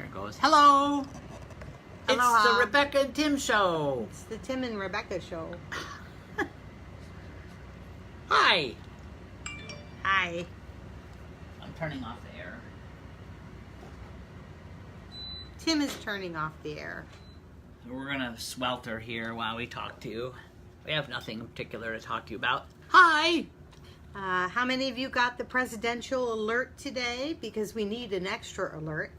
There it goes. Hello! Aloha. It's the Rebecca and Tim show. It's the Tim and Rebecca show. Hi! Hi. I'm turning off the air. Tim is turning off the air. We're gonna swelter here while we talk to you. We have nothing in particular to talk to you about. Hi! How many of you got the presidential alert today? Because we need an extra alert.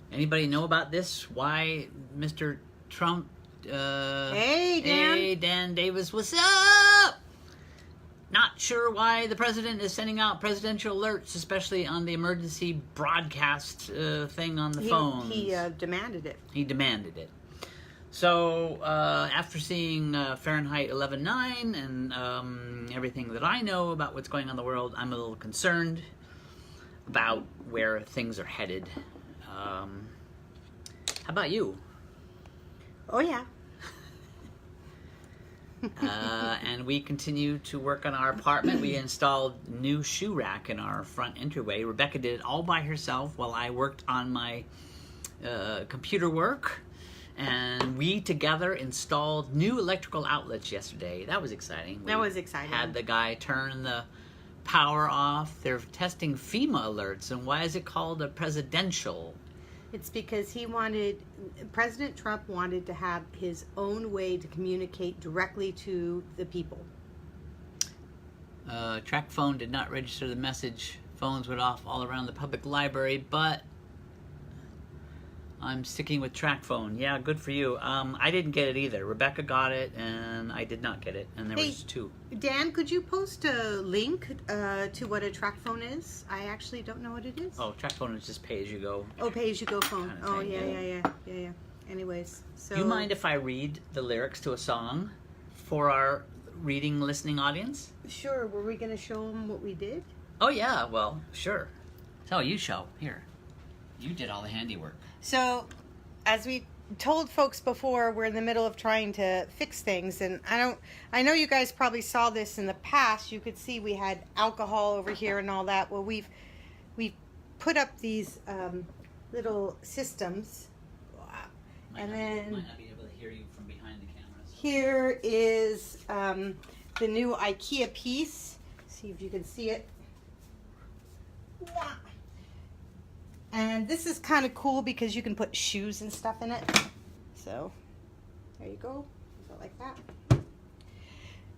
Anybody know about this? Why Mr. Trump... Hey, Dan. Hey, Dan Davis, what's up? Not sure why the president is sending out presidential alerts, especially on the emergency broadcast thing on the phones. He demanded it. He demanded it. So, after seeing Fahrenheit 11.9 and everything that I know about what's going on in the world, I'm a little concerned about where things are headed. How about you? Oh, yeah. And we continue to work on our apartment. We installed new shoe rack in our front entryway. Rebecca did it all by herself while I worked on my computer work. And we together installed new electrical outlets yesterday. That was exciting. That was exciting. Had the guy turn the power off. They're testing FEMA alerts. And why is it called a presidential? It's because President Trump wanted to have his own way to communicate directly to the people. Track phone did not register the message. Phones went off all around the public library, but I'm sticking with track phone. Yeah, good for you. I didn't get it either. Rebecca got it, and I did not get it. And there was two. Dan, could you post a link to what a track phone is? I actually don't know what it is. Oh, track phone is just pay-as-you-go. Oh, pay-as-you-go phone. Kind of Oh, thing. yeah. Anyways, so... Do you mind if I read the lyrics to a song for our reading, listening audience? Sure. Were we going to show them what we did? Oh, yeah. Well, sure. So, you show. Here. You did all the handiwork. So, as we told folks before, we're in the middle of trying to fix things, and I know you guys probably saw this in the past. You could see we had alcohol over here and all that. Well, we've put up these little systems, and then might not be able to hear you from behind the cameras. Here is the new IKEA piece. See if you can see it. And this is kind of cool because you can put shoes and stuff in it. So, there you go. Go like that.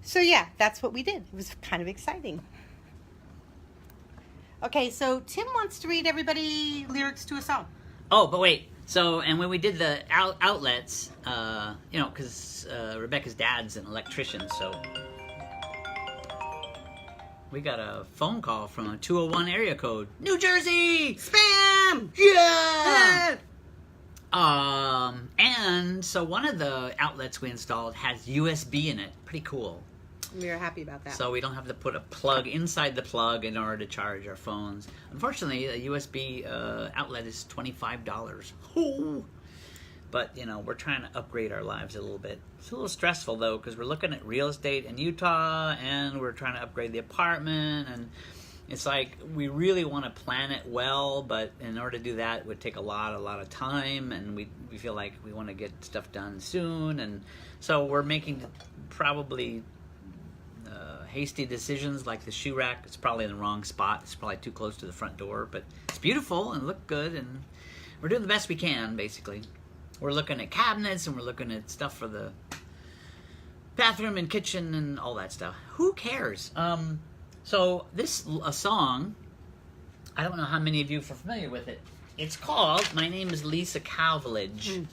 So yeah, that's what we did. It was kind of exciting. Okay, so Tim wants to read everybody lyrics to a song. Oh, but wait. So, and when we did the outlets, because Rebecca's dad's an electrician, so we got a phone call from a 201 area code. New Jersey! Spam! Yeah! And so one of the outlets we installed has USB in it. Pretty cool. We were happy about that. So we don't have to put a plug inside the plug in order to charge our phones. Unfortunately, a USB outlet is $25. Oh. But, we're trying to upgrade our lives a little bit. It's a little stressful, though, because we're looking at real estate in Utah, and we're trying to upgrade the apartment, and it's like we really want to plan it well, but in order to do that, it would take a lot of time, and we feel like we want to get stuff done soon, and so we're making probably hasty decisions, like the shoe rack. It's probably in the wrong spot. It's probably too close to the front door, but it's beautiful and look good, and we're doing the best we can, basically. We're looking at cabinets, and we're looking at stuff for the bathroom and kitchen and all that stuff. Who cares? So this a song, I don't know how many of you are familiar with it. It's called My Name is Lisa Calvillage.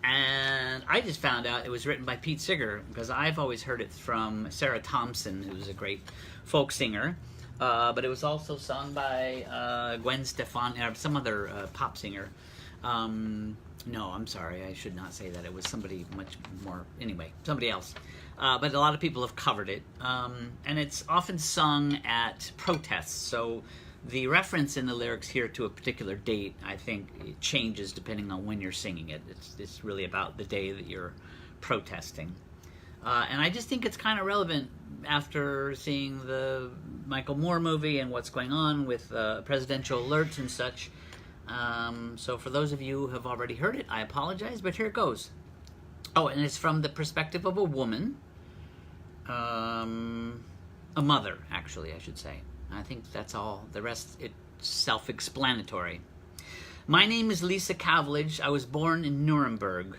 And I just found out it was written by Pete Seeger, because I've always heard it from Sarah Thompson, who's a great folk singer. But it was also sung by Gwen Stefani, or some other pop singer. No, I'm sorry, I should not say that. It was somebody much more, anyway, somebody else. But a lot of people have covered it. And it's often sung at protests. So the reference in the lyrics here to a particular date, I think it changes depending on when you're singing it. It's really about the day that you're protesting. And I just think it's kind of relevant after seeing the Michael Moore movie and what's going on with presidential alerts and such. So for those of you who have already heard it, I apologize, but here it goes. Oh, and it's from the perspective of a woman. A mother, actually, I should say. I think that's all. The rest, it's self-explanatory. My name is Lisa Kavlich. I was born in Nuremberg.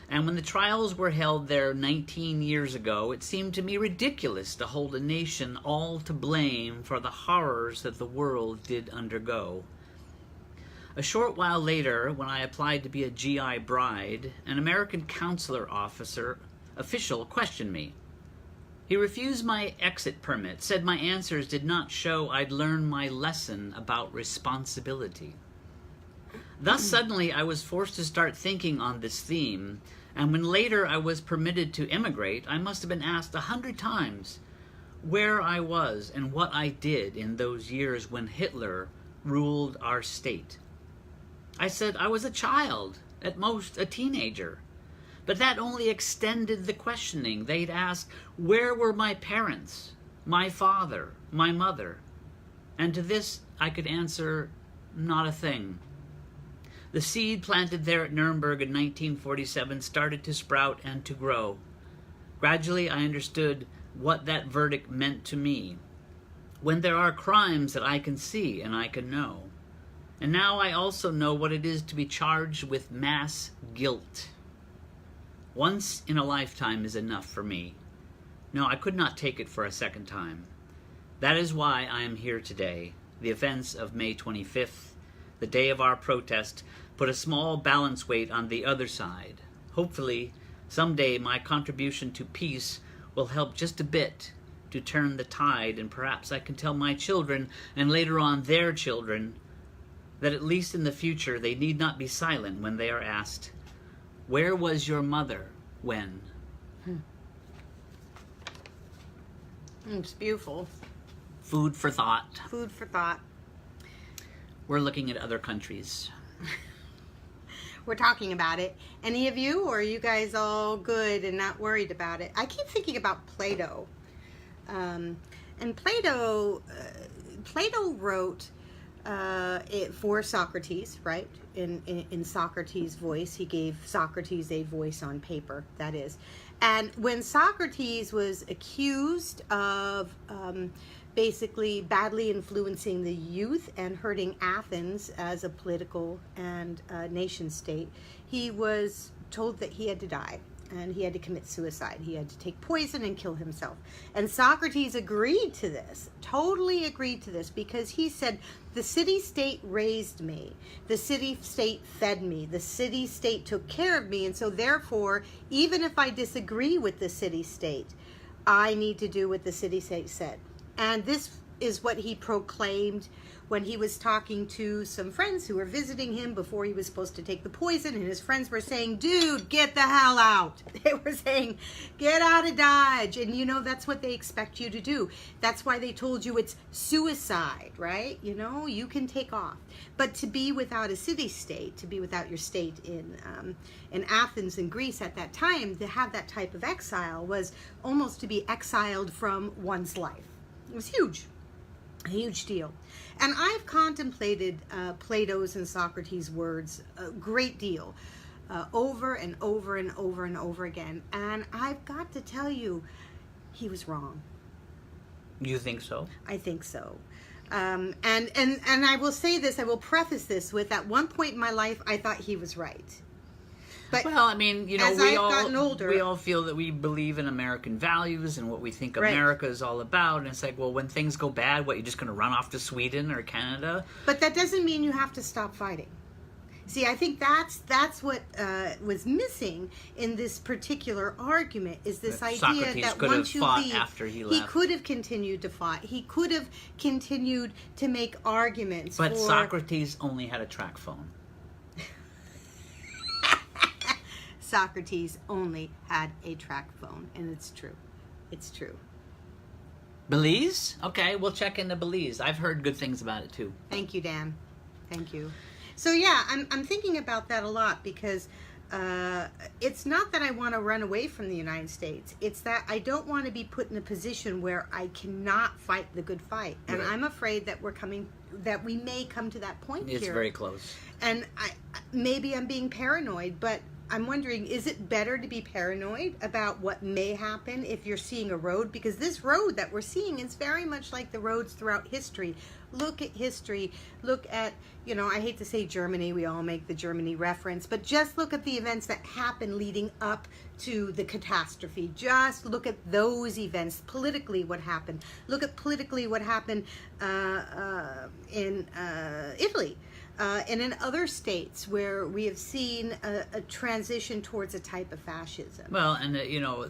And when the trials were held there 19 years ago, it seemed to me ridiculous to hold a nation all to blame for the horrors that the world did undergo. A short while later, when I applied to be a GI bride, an American consular official questioned me. He refused my exit permit, said my answers did not show I'd learned my lesson about responsibility. Thus, suddenly, I was forced to start thinking on this theme, and when later I was permitted to immigrate, I must have been asked 100 times where I was and what I did in those years when Hitler ruled our state. I said I was a child, at most a teenager. But that only extended the questioning. They'd ask, where were my parents, my father, my mother? And to this I could answer, not a thing. The seed planted there at Nuremberg in 1947 started to sprout and to grow. Gradually I understood what that verdict meant to me. When there are crimes that I can see and I can know. And now I also know what it is to be charged with mass guilt. Once in a lifetime is enough for me. No, I could not take it for a second time. That is why I am here today. The events of May 25th, the day of our protest, put a small balance weight on the other side. Hopefully, someday my contribution to peace will help just a bit to turn the tide, and perhaps I can tell my children, and later on their children, that at least in the future they need not be silent when they are asked, where was your mother when? It's beautiful. Food for thought. Food for thought. We're looking at other countries. We're talking about it. Any of you, or are you guys all good and not worried about it? I keep thinking about Plato. And Plato wrote it for Socrates, right? In Socrates' voice. He gave Socrates a voice on paper, that is. And when Socrates was accused of basically badly influencing the youth and hurting Athens as a political and nation state, he was told that he had to die. And he had to commit suicide. He had to take poison and kill himself. And Socrates agreed to this, totally agreed to this, because he said, the city-state raised me. The city-state fed me. The city-state took care of me. And so therefore, even if I disagree with the city-state, I need to do what the city-state said. And this is what he proclaimed when he was talking to some friends who were visiting him before he was supposed to take the poison, and his friends were saying, dude, get the hell out. They were saying, get out of Dodge. And you know, that's what they expect you to do. That's why they told you it's suicide, right? You know, you can take off. But to be without a city-state, to be without your state in Athens in Greece at that time, to have that type of exile was almost to be exiled from one's life. It was huge. A huge deal. And I've contemplated Plato's and Socrates' words a great deal, over and over and over and over again. And I've got to tell you, he was wrong. You think so? I think so. And I will say this, I will preface this with, at one point in my life, I thought he was right. But well, I mean, you know, as I've gotten older, we all feel that we believe in American values and what we think America is all about. And it's like, well, when things go bad, what, you're just going to run off to Sweden or Canada? But that doesn't mean you have to stop fighting. See, I think that's what was missing in this particular argument, is this idea Socrates that could once have you fought leave, after he left. he could have continued to fight. He could have continued to make arguments. But for... Socrates only had a track phone. Socrates only had a track phone, and it's true. It's true. Belize? Okay, we'll check into Belize. I've heard good things about it too. Thank you, Dan. Thank you. So yeah, I'm thinking about that a lot, because it's not that I want to run away from the United States. It's that I don't want to be put in a position where I cannot fight the good fight. And Right. I'm afraid that we may come to that point It's here. very close. And maybe I'm being paranoid, but I'm wondering, is it better to be paranoid about what may happen if you're seeing a road? Because this road that we're seeing is very much like the roads throughout history. Look at history. Look at, I hate to say Germany. We all make the Germany reference. But just look at the events that happened leading up to the catastrophe. Just look at those events. Politically, what happened. Look at politically what happened in Italy. And in other states where we have seen a transition towards a type of fascism. Well, and I know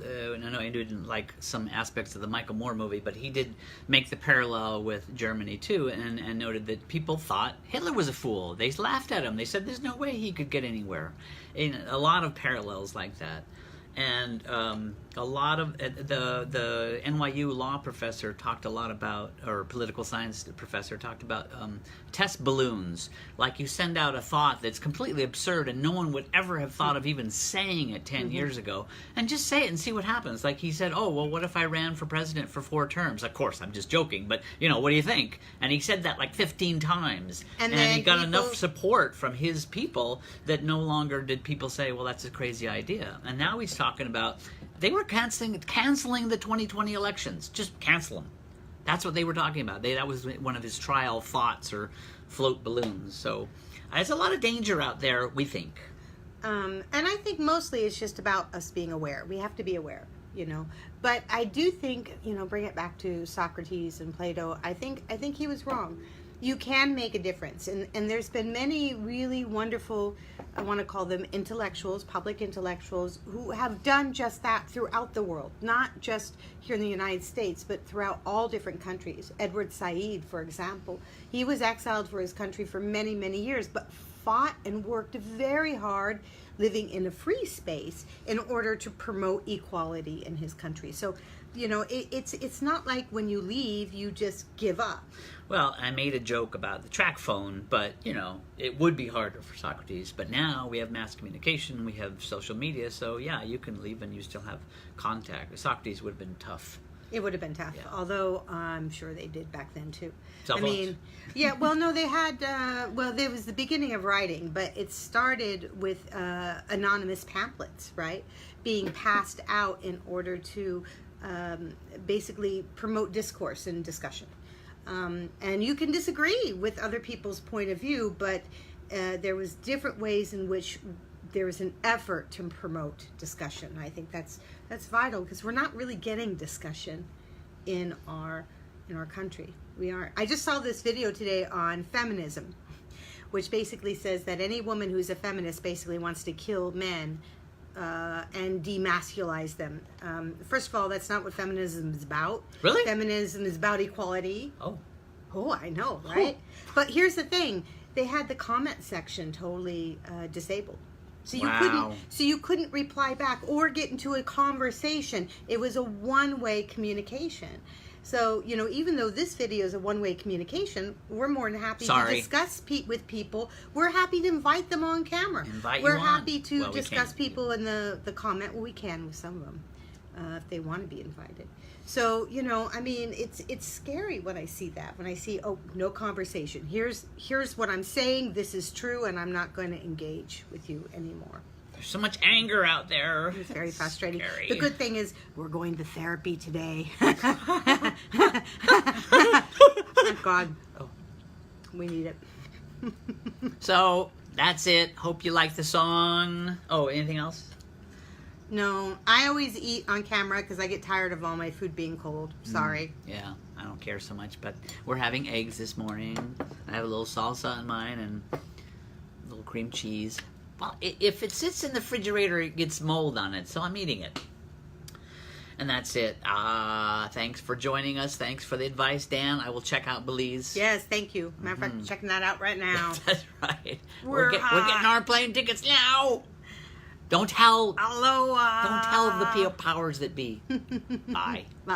Andrew didn't like some aspects of the Michael Moore movie, but he did make the parallel with Germany too, and noted that people thought Hitler was a fool. They laughed at him. They said there's no way he could get anywhere. And a lot of parallels like that. And a lot of the NYU law professor talked a lot about, or political science professor talked about test balloons. Like you send out a thought that's completely absurd and no one would ever have thought of even saying it 10 years ago. And just say it and see what happens. Like he said, oh, well, what if I ran for president for 4 terms? Of course, I'm just joking, but, what do you think? And he said that like 15 times. And he got enough support from his people that no longer did people say, well, that's a crazy idea. And now he's talking about, they were canceling the 2020 elections. Just cancel them. That's what they were talking about. That was one of his trial thoughts or float balloons. So there's a lot of danger out there, we think. And I think mostly it's just about us being aware. We have to be aware, But I do think, bring it back to Socrates and Plato, I think he was wrong. You can make a difference. And there's been many really wonderful, I want to call them intellectuals, public intellectuals, who have done just that throughout the world. Not just here in the United States, but throughout all different countries. Edward Said, for example, he was exiled for his country for many, many years, but fought and worked very hard living in a free space in order to promote equality in his country. So, it's not like when you leave, you just give up. Well, I made a joke about the track phone, but, it would be harder for Socrates. But now we have mass communication, we have social media, so yeah, you can leave and you still have contact. Socrates would have been tough. It would have been tough, Yeah. Although I'm sure they did back then too. Cell phones? No, they had, there was the beginning of writing, but it started with anonymous pamphlets, right? Being passed out in order to basically promote discourse and discussion. And you can disagree with other people's point of view, but there was different ways in which there was an effort to promote discussion. I think that's vital because we're not really getting discussion in our country. We aren't. I just saw this video today on feminism, which basically says that any woman who's a feminist basically wants to kill men and demasculize them. First of all, that's not what feminism is about. Really? Feminism is about equality. Oh, I know, right? But here's the thing: they had the comment section totally disabled, so you couldn't reply back or get into a conversation. It was a one-way communication. So, even though this video is a one-way communication, we're more than happy to discuss with people. We're happy to invite them on camera. We're happy to discuss people in the comment. Well, we can with some of them if they want to be invited. So, it's scary when I see that. When I see, no conversation. Here's what I'm saying. This is true, and I'm not going to engage with you anymore. there's so much anger out there. It's very frustrating. Scary. The good thing is we're going to therapy today. Thank God. Oh. We need it. So that's it. Hope you like the song. Oh, anything else? No, I always eat on camera because I get tired of all my food being cold. Sorry. Yeah, I don't care so much, but we're having eggs this morning. I have a little salsa in mine and a little cream cheese. Well, if it sits in the refrigerator, it gets mold on it, so I'm eating it. And that's it. Thanks for joining us. Thanks for the advice, Dan. I will check out Belize. Yes, thank you. Matter of fact, I'm checking that out right now. That's right. We're getting our plane tickets now. Don't tell. Aloha. Don't tell the powers that be. Bye. Bye.